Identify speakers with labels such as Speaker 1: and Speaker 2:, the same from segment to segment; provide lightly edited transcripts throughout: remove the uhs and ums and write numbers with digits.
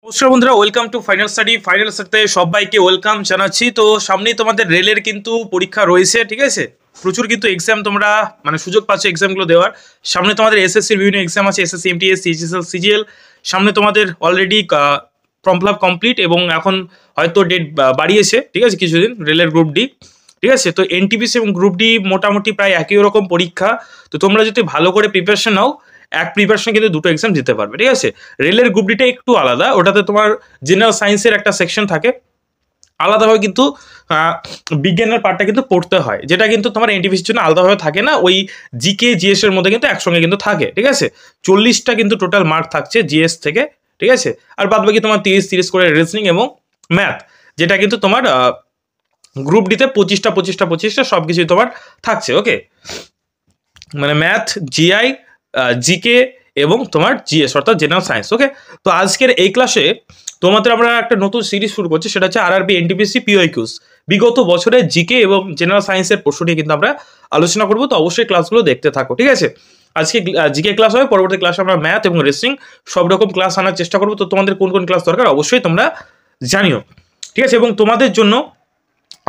Speaker 1: নমস্কার বন্ধুরা, welcome to final study. Final স্টাডিতে সবাইকে ওয়েলকাম জানাচ্ছি। তো সামনেই তোমাদের রেলের কিন্তু পরীক্ষা রয়েছে, ঠিক আছে? প্রচুর কিন্তু এক্সাম তোমরা সুযোগ পাচ্ছ এক্সামগুলো দেওয়ার। সামনে তোমাদের এসএসসির বিভিন্ন এক্সাম আছে, এসএসসি এমটিএস, সিজিএল, সিজিএল। সামনে তোমাদের already form fill up complete এবং এখন হয়তো ডেট বাড়িয়েছে, ঠিক আছে, কিছুদিন। রেলের গ্রুপ ডি, ঠিক আছে। তো এনটিপিসি এবং গ্রুপ ডি মোটামুটি প্রায় একই রকম পরীক্ষা। তো তোমরা যদি ভালো করে প্রিপারেশন নাও, এক প্রিপারেশন কিন্তু দুটো এক্সাম দিতে পারবে, ঠিক আছে। রেলের গ্রুপ ডিটা একটু আলাদা, ওটাতে তোমার জেনারেল সায়েন্সের একটা সেকশন থাকে, আলাদাভাবে কিন্তু বিজ্ঞানের পার্টটা কিন্তু পড়তে হয়, যেটা কিন্তু তোমার এনটিপিসির জন্য আলাদাভাবে থাকে না। ওই জিকে জিএস এর মধ্যে কিন্তু একসঙ্গে কিন্তু থাকে, ঠিক আছে। 40টা কিন্তু টোটাল মার্ক থাকছে জিএস থেকে, ঠিক আছে। আর বাদ বাকি তোমার 30 করে রিজনিং এবং ম্যাথ, যেটা কিন্তু তোমার গ্রুপ ডিতে 25টা সব কিছুই তোমার থাকছে, ওকে। মানে ম্যাথ, জিআই, জিকে এবং তোমার জিএস অর্থাৎ জেনারেল সায়েন্স, ওকে। তো আজকের এই ক্লাসে তোমাদের আমরা একটা নতুন সিরিজ শুরু করছি, সেটা হচ্ছে আরআরবি এনটিপিসি পিওকিউস। বিগত বছরের জিকে এবং জেনারেল সায়েন্সের প্রশ্ন নিয়ে কিন্তু আমরা আলোচনা করবো। তো অবশ্যই ক্লাসগুলো দেখতে থাকো, ঠিক আছে। আজকে জিকে ক্লাস হবে, পরবর্তী ক্লাসে আমরা ম্যাথ এবং রিজনিং সব রকম ক্লাস আনার চেষ্টা করবো। তো তোমাদের কোন কোন ক্লাস দরকার অবশ্যই তোমরা জানিও, ঠিক আছে। এবং তোমাদের জন্য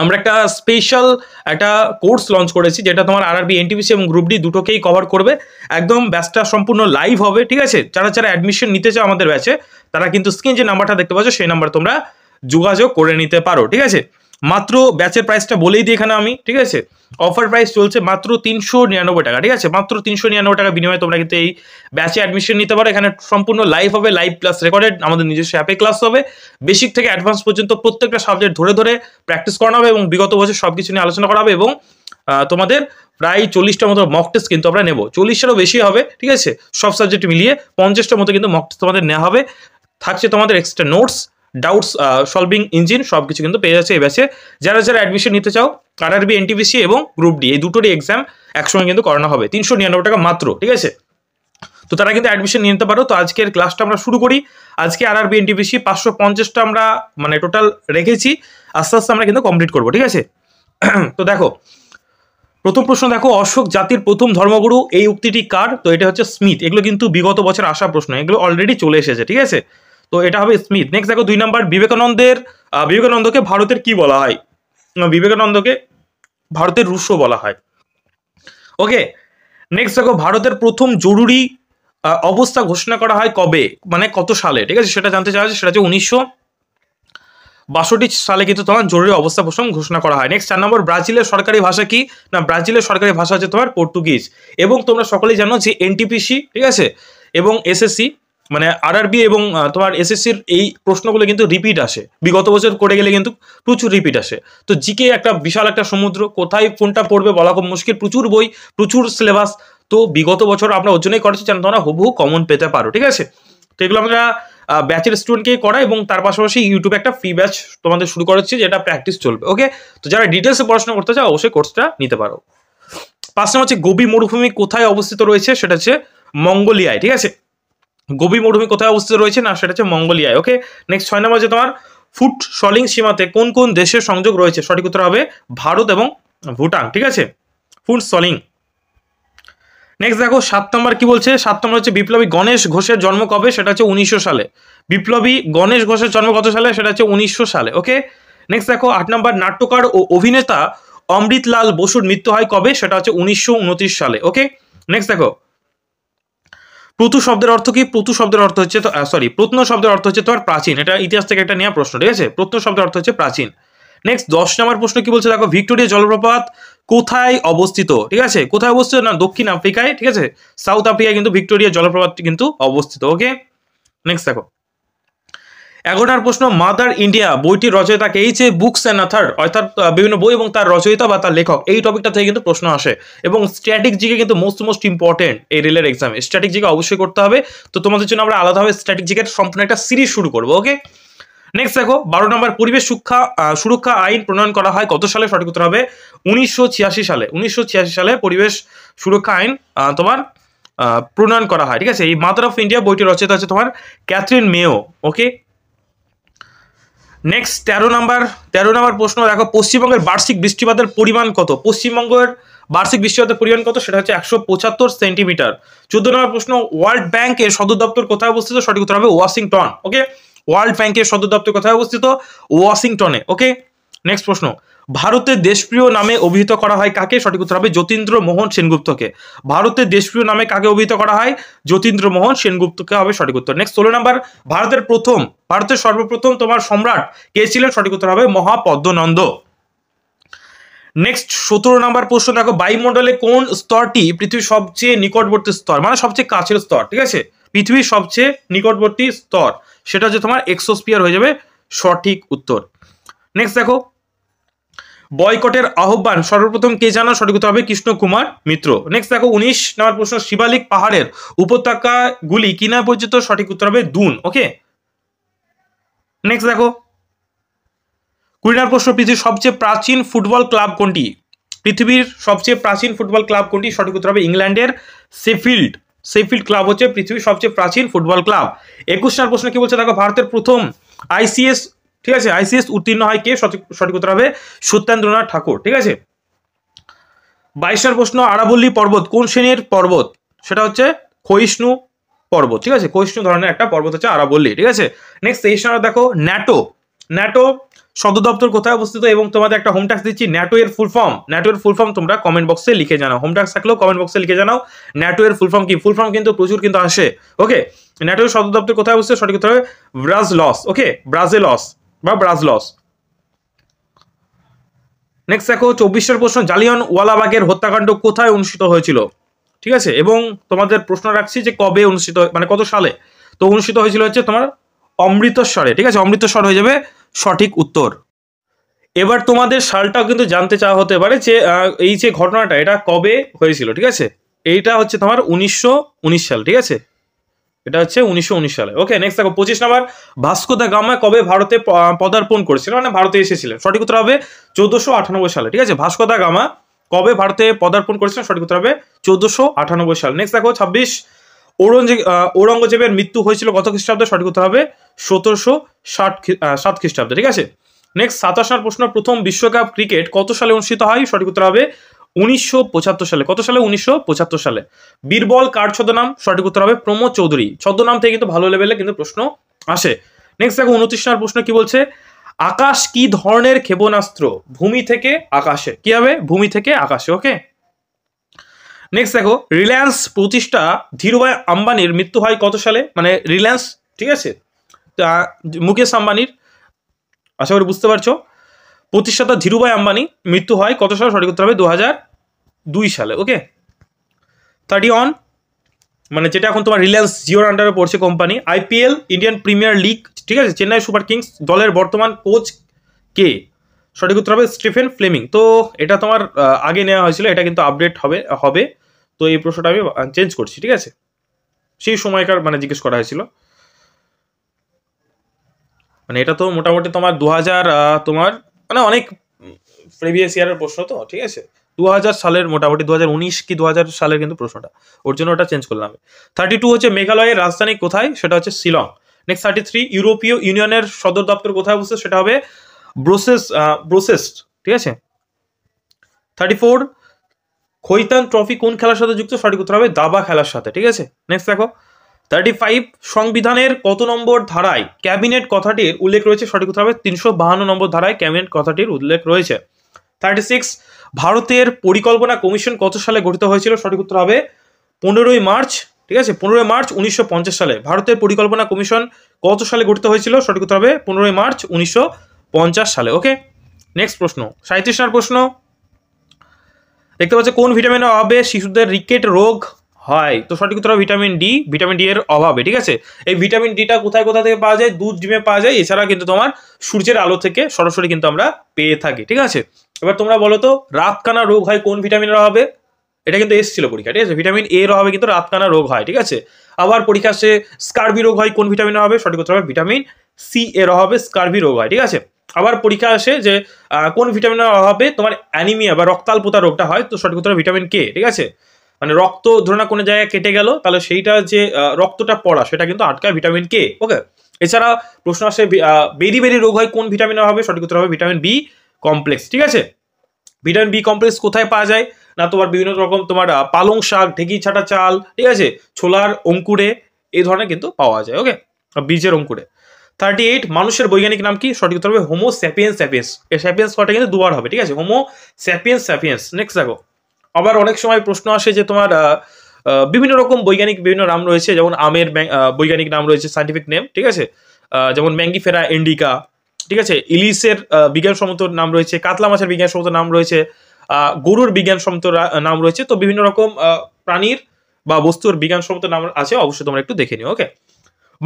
Speaker 1: আমরা একটা স্পেশাল একটা কোর্স লঞ্চ করেছি, যেটা তোমার আরআরবি এনটিপিসি এবং গ্রুপ ডি দুটোকেই কভার করবে। একদম ব্যাচটা সম্পূর্ণ লাইভ হবে, ঠিক আছে। যারা যারা অ্যাডমিশন নিতে চাও আমাদের ব্যাচে, তারা কিন্তু স্ক্রিন যে নাম্বারটা দেখতে পাচ্ছ সেই নাম্বার তোমরা যোগাযোগ করে নিতে পারো, ঠিক আছে। মাত্র ব্যাচের প্রাইসটা বলেই দিই এখানে আমি, ঠিক আছে। অফার প্রাইস চলছে মাত্র 399 টাকা, ঠিক আছে। মাত্র 399 টাকা বিনিময়ে তোমরা কিন্তু এই ব্যাচে অ্যাডমিশন নিতে পারো। এখানে সম্পূর্ণ লাইভ হবে, লাইভ প্লাস রেকর্ডেড, আমাদের নিজস্ব অ্যাপে ক্লাস হবে। বেসিক থেকে অ্যাডভান্স পর্যন্ত প্রত্যেকটা সাবজেক্ট ধরে ধরে প্র্যাকটিস করানো হবে এবং বিগত বছর সব কিছু নিয়ে আলোচনা করা হবে। এবং তোমাদের প্রায় 40টার মতো মক টেস্ট কিন্তু আমরা নেবো, 40টারও বেশি হবে, ঠিক আছে। সব সাবজেক্ট মিলিয়ে 50টার মতো কিন্তু মক টেস্ট তোমাদের নেওয়া হবে। থাকছে তোমাদের extra notes, doubts solving engine, সব কিছু কিন্তু পেয়ে যাচ্ছে এই ব্যাচে। যারা যারা অ্যাডমিশন নিতে চাও, আরআরবি এনটিপিসি এবং গ্রুপ ডি এই দুটোরই এক্সাম একসঙ্গে কিন্তু করানো হবে, 399 টাকা মাত্র, ঠিক আছে। তো তারা কিন্তু অ্যাডমিশন নিতে পারো। তো আজকের ক্লাসটা আমরা শুরু করি। আজকে আরআরবি এনটিপিসি 550টা আমরা টোটাল রেখেছি, আস্তে আস্তে আমরা কিন্তু কমপ্লিট করবো, ঠিক আছে। তো দেখো, প্রথম প্রশ্ন দেখো, অশোক জাতির প্রথম ধর্মগুরু এই উক্তিটি কার? তো এটা হচ্ছে স্মিথ। এগুলো কিন্তু বিগত বছর আসা প্রশ্ন, এগুলো অলরেডি চলে এসেছে, ঠিক আছে। তো এটা হবে স্মিথ। নেক্সট দেখো 2 নাম্বার, বিবেকানন্দকে ভারতের কি বলা হয়? বিবেকানন্দকে ভারতের রুশো বলা হয়, ওকে। নেক্সট দেখো, ভারতের প্রথম জরুরি অবস্থা ঘোষণা করা হয় কবে, মানে কত সালে, ঠিক আছে, সেটা জানতে চাওয়া হচ্ছে। সেটা হচ্ছে 1962 সালে কিন্তু তোমার জরুরি অবস্থা ঘোষণা করা হয়। নেক্সট 4 নম্বর, ব্রাজিলের সরকারি ভাষা কি? না, ব্রাজিলের সরকারি ভাষা হচ্ছে তোমার পর্তুগিজ। এবং তোমরা সকলেই জানো যে এনটিপিসি, ঠিক আছে, এবং এসএসসি মানে আরআরবি এবং তোমার এসএসসির এই প্রশ্নগুলো কিন্তু রিপিট আসে, বিগত বছর করে গেলে কিন্তু প্রচুর রিপিট আসে। তো জিকে একটা বিশাল একটা সমুদ্র, কোথায় কোনটা পড়বে বলা খুব মুশকিল, প্রচুর বই, প্রচুর সিলেবাস। তো বিগত বছর আমরা ওর জন্যই করেছি যেন তোমরা হুবহু কমন পেতে পারো, ঠিক আছে। তো এগুলো আমরা ব্যাচের স্টুডেন্টকেই করা এবং তার পাশাপাশি ইউটিউবে একটা ফ্রি ব্যাচ তোমাদের শুরু করেছি, যেটা প্র্যাকটিস চলবে, ওকে। তো যারা ডিটেলসে পড়াশোনা করতে চাও অবশ্যই কোর্সটা নিতে পারো। 5 নম্বর হচ্ছে, গোবি মরুভূমি কোথায় অবস্থিত রয়েছে? সেটা হচ্ছে মঙ্গোলিয়ায়, ঠিক আছে। গোবি মরুভূমি কোথায় অবস্থিত রয়েছে? না, সেটা হচ্ছে মঙ্গোলিয়ায়, ওকে। নেক্সট 6 নম্বর হচ্ছে তোমার, ফুট সলিং সীমাতে কোন কোন দেশের সংযোগ রয়েছে? সঠিক উত্তর হবে ভারত এবং ভুটান, ঠিক আছে, ফুট সলিং। নেক্সট দেখো 7 নম্বর কি বলছে? 7 নম্বর হচ্ছে, বিপ্লবী গণেশ ঘোষের জন্ম কবে? সেটা হচ্ছে 1900 সালে। বিপ্লবী গণেশ ঘোষের জন্ম কত সালে? সেটা হচ্ছে 1900 সালে, ওকে। নেক্সট দেখো 8 নম্বর, নাট্যকার ও অভিনেতা অমৃতলাল বসুর মৃত্যু হয় কবে? সেটা হচ্ছে 1929 সালে, ওকে। নেক্সট দেখো, প্রতু শব্দের অর্থ কি? প্রতু শব্দের অর্থ হচ্ছে প্রত্ন শব্দের অর্থ হচ্ছে তোমার প্রাচীন। এটা ইতিহাস থেকে একটা নেওয়া প্রশ্ন, ঠিক আছে। প্রত্ন শব্দের অর্থ হচ্ছে প্রাচীন। নেক্সট 10 নম্বর প্রশ্ন কি বলছে দেখো, ভিক্টোরিয়া জলপ্রপাত কোথায় অবস্থিত? ঠিক আছে, কোথায় অবস্থিত? না, দক্ষিণ আফ্রিকায়, ঠিক আছে, সাউথ আফ্রিকায় কিন্তু ভিক্টোরিয়া জলপ্রপাতটি কিন্তু অবস্থিত, ওকে। নেক্সট দেখো 11 প্রশ্ন, মাদার ইন্ডিয়া বইটির রচয়িতা কে? এই যে বুকস অ্যান্ড অথার, অর্থাৎ বিভিন্ন বই এবং তার রচয়িতা বা তার লেখক, এই টপিকটা থেকে কিন্তু প্রশ্ন আসে। এবং স্ট্যাটিক জিকে কিন্তু মোস্ট ইম্পর্টেন্ট এই রেলের এক্সামে, স্ট্যাটিক জিকে অবশ্যই করতে হবে। তো তোমাদের জন্য আমরা আলাদাভাবে স্ট্যাটিক জিকের সম্পূর্ণ একটা সিরিজ শুরু করবো, ওকে। নেক্সট দেখো 12 নম্বর, পরিবেশ সুরক্ষা আইন প্রণয়ন করা হয় কত সালে? সঠিক উত্তর হবে 1986 সালে। 1986 সালে পরিবেশ সুরক্ষা আইন তোমার প্রণয়ন করা হয়, ঠিক আছে। এই মাদার অফ ইন্ডিয়া বইটি রচয়িতা হচ্ছে তোমার ক্যাথরিন মেও, ওকে। নেক্সট 13 নম্বর প্রশ্ন দেখো, পশ্চিমবঙ্গের বার্ষিক বৃষ্টিপাতের পরিমাণ কত? পশ্চিমবঙ্গের বার্ষিক বৃষ্টিপাতের পরিমাণ কত? সেটা হচ্ছে 175 সেন্টিমিটার। 14 নম্বর প্রশ্ন, ওয়ার্ল্ড ব্যাংকের সদর দপ্তর কোথায় অবস্থিত? সঠিক উত্তর হবে ওয়াশিংটন, ওকে। ওয়ার্ল্ড ব্যাংকের সদর দপ্তর কোথায় অবস্থিত? ওয়াশিংটনে। ওকে, নেক্সট প্রশ্ন, ভারতের দেশপ্রিয় নামে অভিহিত করা হয় কাকে? সঠিক উত্তর হবে যতীন্দ্র মোহন সেনগুপ্তকে। ভারতের দেশপ্রিয় নামে কাকে অভিহিত করা হয়? যতীন্দ্র মোহন সেনগুপ্তকে হবে সঠিক উত্তর। নেক্সট 16 নাম্বার, ভারতের সর্বপ্রথম তোমার সম্রাট কে ছিলেন? সঠিক উত্তর হবে মহাপদ্মনন্দ। নেক্সট 17 নাম্বার প্রশ্ন দেখো, বায়ুমণ্ডলে কোন স্তরটি পৃথিবীর সবচেয়ে নিকটবর্তী স্তর, মানে সবচেয়ে কাছের স্তর, ঠিক আছে, পৃথিবীর সবচেয়ে নিকটবর্তী স্তর, সেটা হচ্ছে তোমার এক্সোস্ফিয়ার হয়ে যাবে সঠিক উত্তর। নেক্সট দেখো, বয়কটের আহ্বান সর্বপ্রথম কে জানান? সঠিক উত্তর হবে কৃষ্ণ কুমার মিত্র। নেক্সট দেখো 19 নম্বর প্রশ্ন, শিবালিক পাহাড়ের উপত্যকাগুলি কি নামে পরিচিত? সঠিক উত্তর হবে দুন। ওকে, নেক্সট দেখো 20 নম্বর প্রশ্ন, পৃথিবীর সবচেয়ে প্রাচীন ফুটবল ক্লাব কোনটি? পৃথিবীর সবচেয়ে প্রাচীন ফুটবল ক্লাব কোনটি? সঠিক উত্তর হবে ইংল্যান্ডের সেফিল্ড ক্লাব হচ্ছে পৃথিবীর সবচেয়ে প্রাচীন ফুটবল ক্লাব। 21 নম্বর প্রশ্ন কি বলছে দেখো, ভারতের প্রথম আইসিএস, ঠিক আছে, আইসিএস উত্তীর্ণ হয় কে? সঠিক উত্তর হবে সত্যেন্দ্রনাথ ঠাকুর। ঠিক আছে, 22 নম্বর প্রশ্ন, আরাবল্লী পর্বত কোন শ্রেণীর পর্বত? সেটা হচ্ছে ক্ষয়িষ্ণু পর্বত। ঠিক আছে, ক্ষয়িষ্ণু ধরনের একটা পর্বত হচ্ছে আরাবল্লী। ঠিক আছে, নেক্সট 23 নম্বর দেখো, ন্যাটো সদর দপ্তর কোথায় অবস্থিত? এবং তোমাদের একটা হোম টাস্ক দিচ্ছি, ন্যাটো এর ফুল ফর্ম তোমরা কমেন্ট বক্সে লিখে জানাও। হোম টাস্ক থাকলেও কমেন্ট বক্সে লিখে জানাও ন্যাটো এর ফুল ফর্ম কি। ফুল ফর্ম কিন্তু প্রচুর কিন্তু আসে। ওকে, ন্যাটো এর সদর দপ্তর কোথায় অবস্থিত? সঠিক উত্তর হবে ব্রাজলস। ওকে, ব্রাজলস। নেক্সট দেখো 24 প্রশ্ন, জালিয়ানওয়ালাবাগের হত্যাকাণ্ড কোথায় অনুষ্ঠিত হয়েছিল? ঠিক আছে, এবং তোমাদের প্রশ্ন রাখছি যে কবে অনুষ্ঠিত, মানে কত সালে। তো অনুষ্ঠিত হয়েছিল হচ্ছে তোমার অমৃতসরে। ঠিক আছে, অমৃতসর হয়ে যাবে সঠিক উত্তর। এবার তোমাদের সালটাও কিন্তু জানতে চাওয়া হতে পারে যে এই যে ঘটনাটা এটা কবে হয়েছিল। ঠিক আছে, এইটা হচ্ছে তোমার 1919 সাল। ঠিক আছে, এটা হচ্ছে 1919 সালে। ওকে, নেক্সট দেখো 25 নাম্বার, ভাস্কো দা গামা কবে ভারতে পদার্পণ করেছিল, মানে ভারতে এসেছিলেন? সঠিক উত্তর হবে 1498 সালে। ঠিক আছে, ভাস্কো দা গামা কবে ভারতে পদার্পণ করেছিলেন? সঠিক উত্তর হবে 1498 সাল। নেক্সট দেখো 26, ঔরঙ্গজেবের মৃত্যু হয়েছিল কত খ্রিস্টাব্দে? সঠিক উত্তর হবে 1707 খ্রিস্টাব্দে। ঠিক আছে, নেক্সট 27 নম্বর প্রশ্ন, প্রথম বিশ্বকাপ ক্রিকেট কত সালে অনুষ্ঠিত হয়? সঠিক উত্তর হবে 1975 সালে। কত সালে? 1975 সালে। বীরবল কার ছদ্মনাম? সঠিক উত্তর হবে প্রমোদ চৌধুরী। ছদ্মনাম থেকে কিন্তু ভালো লেভেলে কিন্তু প্রশ্ন আসে। নেক্সট দেখো 29 নম্বর প্রশ্ন কি বলছে, আকাশ কি ধরনের ক্ষেপণাস্ত্র? ভূমি থেকে আকাশে। কি হবে? ভূমি থেকে আকাশে। ওকে, নেক্সট দেখো, রিলায়েন্স প্রতিষ্ঠা ধীরুভাই আম্বানির মৃত্যু হয় কত সালে? মানে রিলায়েন্স, ঠিক আছে, মুকেশ আম্বানির, আশা করি বুঝতে পারছো, প্রতিষ্ঠাতা ধীরুভাই আম্বানি মৃত্যু হয় কত সালে? সঠিক উত্তর হবে 2002 সালে। ওকে, 31, মানে যেটা এখন তোমার রিলায়েন্স জিওর আন্ডারে পড়ছে company. IPL, Indian premier league, ঠিক আছে, চেন্নাই সুপার কিংস দলের বর্তমান কোচ কে? সঠিক উত্তর হবে স্টিফেন ফ্লেমিং। তো এটা তোমার আগে নেওয়া হয়েছিল, এটা কিন্তু আপডেট হবে। তো এই প্রশ্নটা আমি চেঞ্জ করছি। ঠিক আছে, সেই সময়কার মানে জিজ্ঞেস করা হয়েছিল, মানে এটা তো মোটামুটি তোমার 2000 তোমার মানে অনেক প্রিভিয়াস ইয়ারের প্রশ্ন তো। ঠিক আছে, 2000 সালের, মোটামুটি 2019 কি 2000 সালের কিন্তু প্রশ্নটা, ওর জন্য ওটা চেঞ্জ করলাম। 32 হচ্ছে মেঘালয়ের রাজধানী কোথায়? সেটা হচ্ছে শিলং। নেক্সট 33, ইউরোপীয় ইউনিয়নের সদর দপ্তর কোথায় অবস্থিত? সেটা হবে ব্রুসেলস। ঠিক আছে, 34, খৈতান ট্রফি কোন খেলার সাথে যুক্ত? সঠিক উত্তর হবে দাবা খেলার সাথে। ঠিক আছে, নেক্সট দেখো 35, সংবিধানের কত নম্বর ধারায় ক্যাবিনেট কথাটির উল্লেখ রয়েছে? সঠিক উত্তর হবে 352 নম্বর ধারায় ক্যাবিনেট কথাটির উল্লেখ রয়েছে। 36, ভারতের পরিকল্পনা কমিশন কত সালে গঠিত হয়েছিল? সঠিক উত্তর হবে 15ই মার্চ। ঠিক আছে, 15ই মার্চ 1950 সালে ভারতের পরিকল্পনা কমিশন কত সালে গঠিত হয়েছিল? সঠিক উত্তর হবে 15ই মার্চ 1950 সালে। ওকে, নেক্সট প্রশ্ন 37 নম্বর প্রশ্ন, দেখতে পাচ্ছ কোন ভিটামিনের অভাবে শিশুদের রিকেট রোগ হয়? তো সঠিক উত্তর হবে ভিটামিন ডি এর অভাবে। ঠিক আছে, এই ভিটামিন ডিটা কোথায় থেকে পাওয়া যায়? দুধ, ডিমে পাওয়া যায়, এছাড়া কিন্তু তোমার সূর্যের আলো থেকে সরাসরি কিন্তু আমরা পেয়ে থাকি। ঠিক আছে, এবার তোমরা বলো তো রাতকানা রোগ হয় কোন ভিটামিনের অভাবে? এটা কিন্তু এসেছিল পরীক্ষা। ঠিক আছে, ভিটামিন এ এর অভাবে কিন্তু রাতকানা রোগ হয়। ঠিক আছে, আবার পরীক্ষা আসে স্কারবি রোগ হয় কোন ভিটামিনের অভাবে? সঠিক উত্তর হবে ভিটামিন সি এর অভাবে স্কারবি রোগ হয়। ঠিক আছে, আবার পরীক্ষা আসে যে কোন ভিটামিনের অভাবে তোমার অ্যানিমিয়া বা রক্তাল্পতা রোগটা হয়? তো সঠিক উত্তর ভিটামিন কে। ঠিক আছে, মানে রক্ত ধরে না কোনো জায়গায় কেটে গেল, তাহলে সেইটা যে রক্তটা পড়া সেটা কিন্তু আটকায় ভিটামিন কে। ওকে, এছাড়া প্রশ্ন আসে বেরি রোগ হয় কোন ভিটামিনের অভাবে? সঠিক উত্তর হবে ভিটামিন বি কমপ্লেক্স। ঠিক আছে, ভিটামিন বি কমপ্লেক্স কোথায় পাওয়া যায়? না তোমার বিভিন্ন রকম তোমার পালং শাক, ঢেঁকি ছাটা চাল, ঠিক আছে, ছোলার অঙ্কুরে, এই ধরনের কিন্তু পাওয়া যায়। ওকে, বীজের অঙ্কুরে। 38 মানুষের বৈজ্ঞানিক নাম কি? সঠিক উত্তর হবে হোমো স্যাপিয়েন্স স্যাপিয়েন্স। এই স্যাপিয়েন্স কটা কিন্তু দুবার হবে, ঠিক আছে? Homo sapiens sapiens. নেক্সট দেখো, আবার অনেক সময় প্রশ্ন আসে যে তোমার বিভিন্ন রকম বৈজ্ঞানিক বিভিন্ন নাম রয়েছে, যেমন আমের বৈজ্ঞানিক নাম রয়েছে, সাইন্টিফিক নেম, ঠিক আছে? যেমন ম্যাঙ্গিফেরা ইন্ডিকা, ঠিক আছে? ইলিশের বিজ্ঞানসম্মত নাম রয়েছে, কাতলা মাছের বিজ্ঞানসম্মত নাম রয়েছে, গরুর বিজ্ঞানসম্মত নাম রয়েছে। তো বিভিন্ন রকম প্রাণীর বা বস্তুর বিজ্ঞানসম্মত নাম আছে, অবশ্যই তোমরা একটু দেখে নিও। ওকে,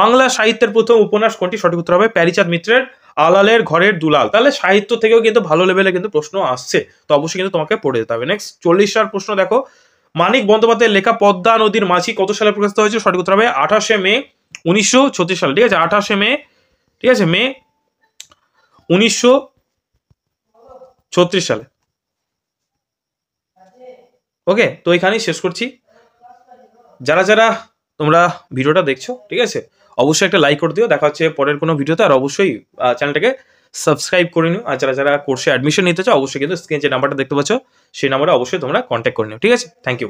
Speaker 1: বাংলা সাহিত্যের প্রথম উপন্যাস কোনটি? সঠিক উত্তর হবে প্যারীচাঁদ মিত্রের আলালের ঘরের দুলাল। তাহলে সাহিত্য থেকেও কিন্তু ভালো লেভেলে কিন্তু প্রশ্ন আসছে, তো অবশ্যই কিন্তু তোমাকে পড়ে যেতে হবে। নেক্সট 40 প্রশ্ন দেখো, মানিক বন্দ্যোপাধ্যায়ের লেখা পদ্মা নদীর মাঝি কত সালে প্রকাশিত হয়েছে? সঠিক উত্তর হবে 28 মে 1936 সালে, ঠিক আছে? 28 মে, ঠিক আছে, মে 1936 সালে। ওকে, তো এখানেই শেষ করছি। যারা যারা তোমরা ভিডিওটা দেখছো, ঠিক আছে, অবশ্যই একটা লাইক করে দিও। দেখা হচ্ছে পরের কোনো ভিডিওতে। আর অবশ্যই চ্যানেলটাকে সাবস্ক্রাইব করে নিও। আর যারা যারা কোর্সে অ্যাডমিশন নিতে চাও, অবশ্যই কিন্তু স্ক্রিনে যে নাম্বারটা দেখতে পাচ্ছ সেই নাম্বারে অবশ্যই তোমরা কন্ট্যাক্ট করে নিও, ঠিক আছে? Thank you.